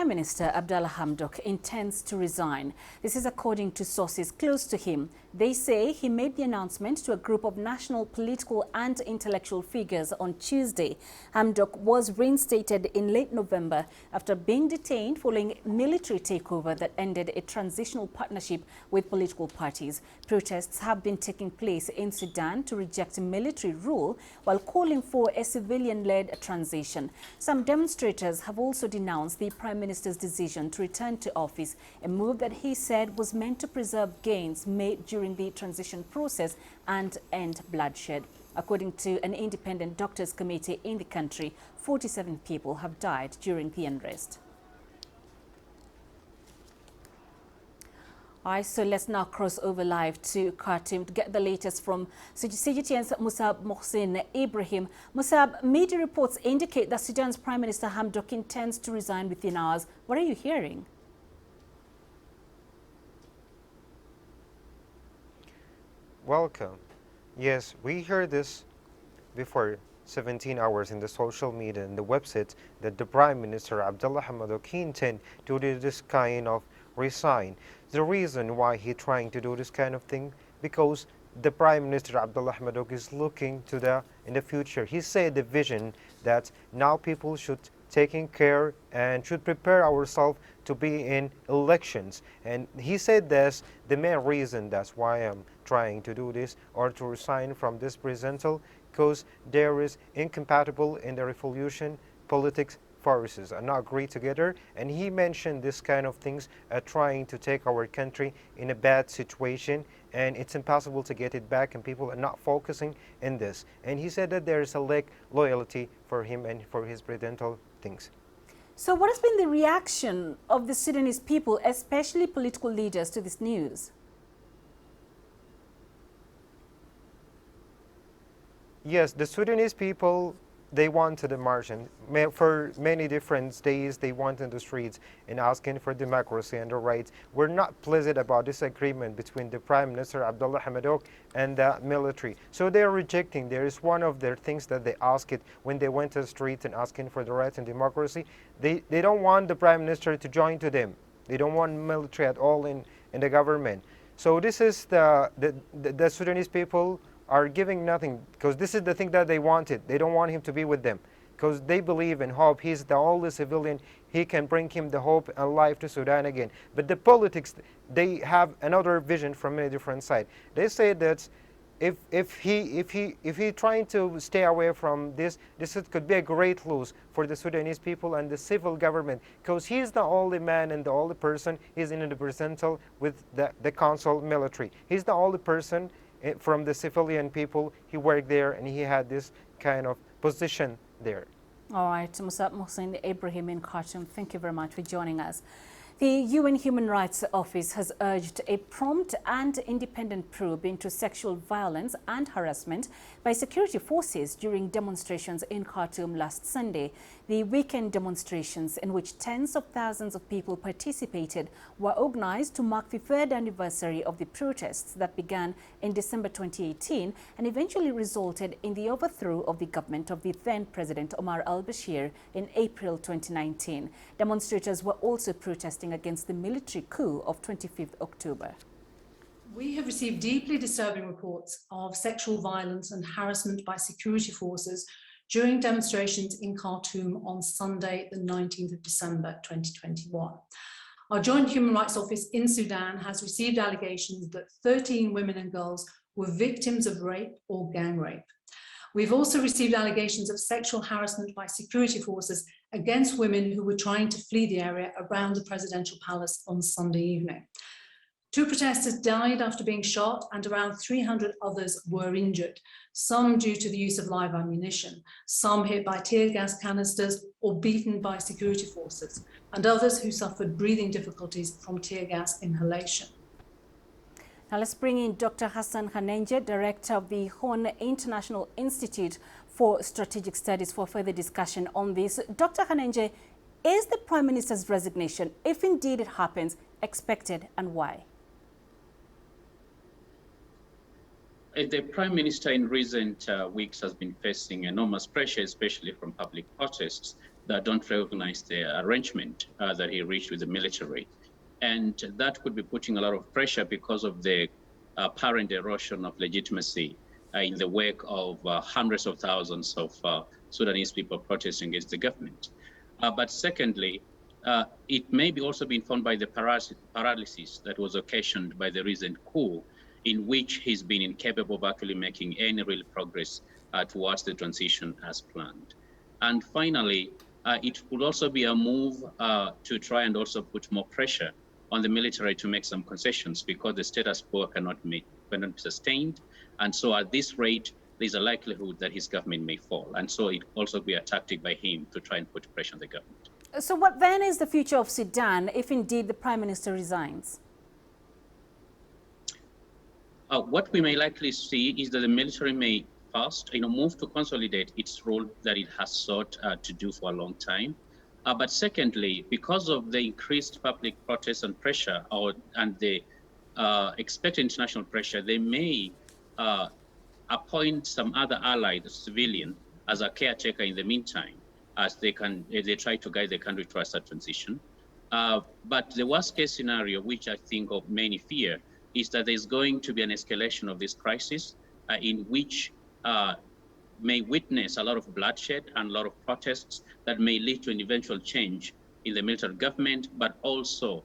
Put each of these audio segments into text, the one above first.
Prime Minister Abdalla Hamdok intends to resign. This is according to sources close to him. They say he made the announcement to a group of national political and intellectual figures on Tuesday. Hamdok was reinstated in late November after being detained following military takeover that ended a transitional partnership with political parties. Protests have been taking place in Sudan to reject military rule while calling for a civilian-led transition. Some demonstrators have also denounced the Prime Minister's decision to return to office, a move that he said was meant to preserve gains made during the transition process and end bloodshed. According to an independent doctors' committee in the country, 47 people have died during the unrest. All right, so let's now cross over live to Khartoum to get the latest from CGTN's Musab Mohsin Ibrahim. Musab, media reports indicate that Sudan's Prime Minister Hamdok intends to resign within hours. What are you hearing? Welcome. Yes, we heard this before 17 hours in the social media and the website that the Prime Minister Abdalla Hamdok he intend to do this kind of resign. The reason why he trying to do this kind of thing, because the Prime Minister Abdalla Hamdok is looking to in the future. He said the vision that now people should taking care and should prepare ourselves to be in elections. And he said this, the main reason that's why I'm trying to do this or to resign from this presidential, because there is incompatible in the revolution politics forces are not agree together, and he mentioned this kind of things trying to take our country in a bad situation, and it's impossible to get it back, and people are not focusing in this. And he said that there is a lack loyalty for him and for his presidential things. So what has been the reaction of the Sudanese people, especially political leaders, to this news? Yes, the Sudanese people, they wanted a margin. For many different days, they went in the streets and asking for democracy and the rights. We're not pleased about this agreement between the Prime Minister Abdalla Hamdok and the military. So they're rejecting. There is one of their things that they asked it when they went to the streets and asking for the rights and democracy. They don't want the Prime Minister to join to them. They don't want military at all in the government. So this is the Sudanese people are giving nothing, because this is the thing that they wanted. They don't want him to be with them, because they believe and hope he's the only civilian. He can bring him the hope and life to Sudan again. But the politics, they have another vision from a different side. They say that if he trying to stay away from this could be a great loss for the Sudanese people and the civil government, because he's the only man and the only person is in the presidential with the council military. He's the only person from the civilian people. He worked there and he had this kind of position there. All right, Musab Mohsin Ibrahim in Khartoum, thank you very much for joining us. The UN Human Rights Office has urged a prompt and independent probe into sexual violence and harassment by security forces during demonstrations in Khartoum last Sunday. The weekend demonstrations, in which tens of thousands of people participated, were organized to mark the third anniversary of the protests that began in December 2018 and eventually resulted in the overthrow of the government of the then President Omar al-Bashir in April 2019. Demonstrators were also protesting against the military coup of 25th October. We have received deeply disturbing reports of sexual violence and harassment by security forces during demonstrations in Khartoum on Sunday, the 19th of December 2021. Our Joint Human Rights Office in Sudan has received allegations that 13 women and girls were victims of rape or gang rape. We've also received allegations of sexual harassment by security forces against women who were trying to flee the area around the presidential palace on Sunday evening. 2 protesters died after being shot and around 300 others were injured, some due to the use of live ammunition, some hit by tear gas canisters or beaten by security forces, and others who suffered breathing difficulties from tear gas inhalation. Now let's bring in Dr. Hassan Hanenje, Director of the Horn International Institute for Strategic Studies, for further discussion on this. Dr. Hanenje, is the Prime Minister's resignation, if indeed it happens, expected, and why? The Prime Minister in recent weeks has been facing enormous pressure, especially from public protests, that don't recognize the arrangement that he reached with the military. And that could be putting a lot of pressure because of the apparent erosion of legitimacy in the wake of hundreds of thousands of Sudanese people protesting against the government. But secondly, it may be also be informed by the paralysis that was occasioned by the recent coup, in which he's been incapable of actually making any real progress towards the transition as planned. And finally, it could also be a move to try and also put more pressure on the military to make some concessions, because the status quo cannot be sustained. And so at this rate, there's a likelihood that his government may fall. And so it also be a tactic by him to try and put pressure on the government. So what then is the future of Sudan if indeed the Prime Minister resigns? What we may likely see is that the military may first move to consolidate its role that it has sought to do for a long time. But secondly, because of the increased public protest and pressure and the expected international pressure, they may appoint some other allied civilian as a caretaker in the meantime, as they try to guide the country towards that transition. But the worst case scenario, which I think of many fear, is that there's going to be an escalation of this crisis in which may witness a lot of bloodshed and a lot of protests that may lead to an eventual change in the military government, but also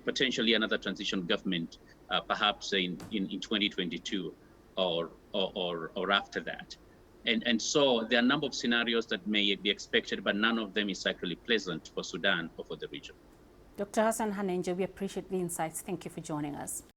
potentially another transition government, perhaps in 2022 or after that. And so there are a number of scenarios that may be expected, but none of them is actually pleasant for Sudan or for the region. Dr. Hassan Hanenja, we appreciate the insights. Thank you for joining us.